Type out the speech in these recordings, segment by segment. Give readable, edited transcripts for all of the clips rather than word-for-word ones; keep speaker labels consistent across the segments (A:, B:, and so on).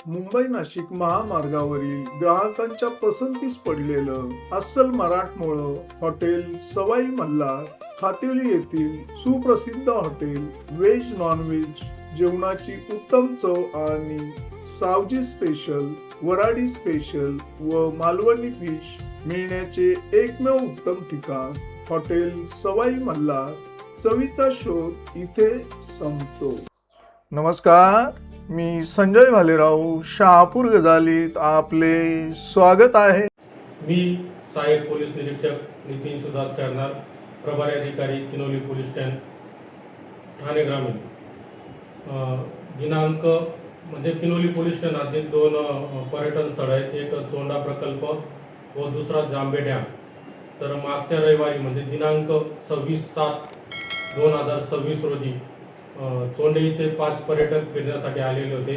A: मुंबई नाशिक महामार्गावरील ग्राहकांच्या पसंतीस पडलेलं अस्सल मराठमोळं हॉटेल सवाई मल्हार खातेली येथील सुप्रसिद्ध हॉटेल व्हेज नॉनव्हेज जेवणाची उत्तम चव आणि सावजी स्पेशल, वराडी स्पेशल व मालवणी फिश मिळण्याचे एकमेव उत्तम ठिकाण हॉटेल सवाई मल्हार. चवीचा शोध इथे संपतो. नमस्कार, मी संजय भालेराव, शहापूर गजालीत आपले स्वागत आहे.
B: मी सहाय्यक पोलीस निरीक्षक नितीन सुदास करणार, प्रभारी अधिकारी किनोली पोलीस स्टँड, ठाणे ग्रामीण. दिनांक म्हणजे किनोली पोलीस स्टँड हद्दीत दोन पर्यटन स्थळ आहेत, एक चोंडा प्रकल्प व दुसरा जांबे डॅम. तर मागच्या रविवारी म्हणजे दिनांक 26/7/2026 रोजी चोंडे इथे 5 पर्यटक फिरण्यासाठी आलेले होते.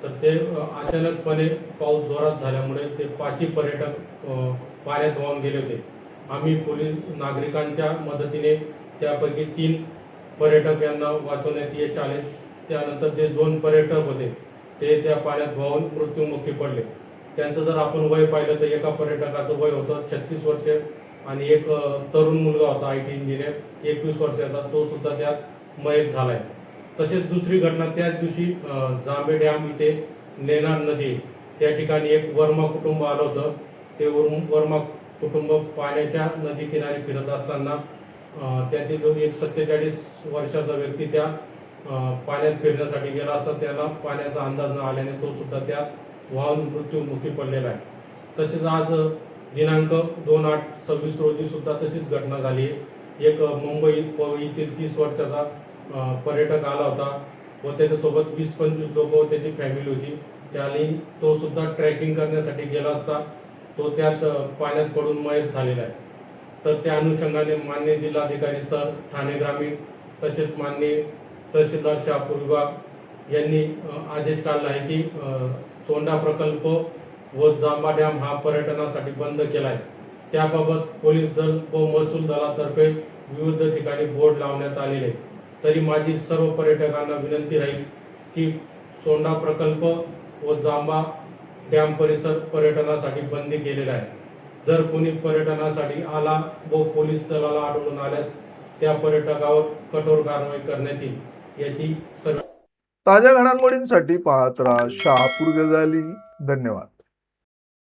B: तर ते अचानकपणे पाऊस जोरात झाल्यामुळे ते 5ही पर्यटक पाण्यात वाहून गेले होते. आम्ही पोलीस नागरिकांच्या मदतीने त्यापैकी 3 पर्यटक यांना वाचवण्यात यश आले. त्यानंतर जे 2 पर्यटक होते ते त्या पाण्यात वाहून मृत्युमुखी पडले. त्यांचं जर आपण वय पाहिलं तर एका पर्यटकाचं वय होतं 36 वर्ष आणि एक तरुण मुलगा होता IT इंजिनियर 21 वर्षाचा, तो सुद्धा त्यात मयत झालाय. तसेच दुसरी घटना त्याच दिवशी जांबे डॅम इथे नेनार नदी त्या ठिकाणी एक वर्मा कुटुंब आलं होतं. ते वर्मा कुटुंब पाण्याच्या नदी किनारी फिरत असताना त्यातील एक 47 वर्षाचा व्यक्ती त्या पाण्यात फिरण्यासाठी गेला असता त्याला पाण्याचा अंदाज न आल्याने तो सुद्धा त्यात वाहून मृत्युमुखी पडलेला आहे. तसेच आज दिनांक 2/8/26 रोजी सुद्धा तशीच घटना झाली. एक मुंबई येथील 30 वर्षाचा पर्यटक आला होता व त्याच्यासोबत 20-25 लोक व त्याची फॅमिली होती. त्याने तो सुद्धा ट्रेकिंग करण्यासाठी गेला असता तो त्यात पाण्यात पडून मयत झालेला आहे. तर त्या अनुषंगाने माननीय जिल्हाधिकारी सर ठाणे ग्रामीण तसेच माननीय तहसीलदार शहापूर विभाग यांनी आदेश काढला आहे की चोंडा प्रकल्प व जांबा डॅम हा पर्यटनासाठी बंद केला आहे. त्याबाबत पोलीस दल व महसूल दलातर्फे विविध ठिकाणी बोर्ड लावण्यात आलेले. तरी माझी सर्व पर्यटकांना विनंती राहील की चोंडा प्रकल्प व जांबा डॅम परिसर पर्यटनासाठी बंदी केलेला आहे. जर कोणी पर्यटनासाठी आला व पोलीस दलाला आढळून आल्यास त्या पर्यटकावर कठोर कारवाई करण्यात येईल याची सर्व.
A: ताज्या घडामोडींसाठी पाहत राहा शहापूर गजाली. धन्यवाद.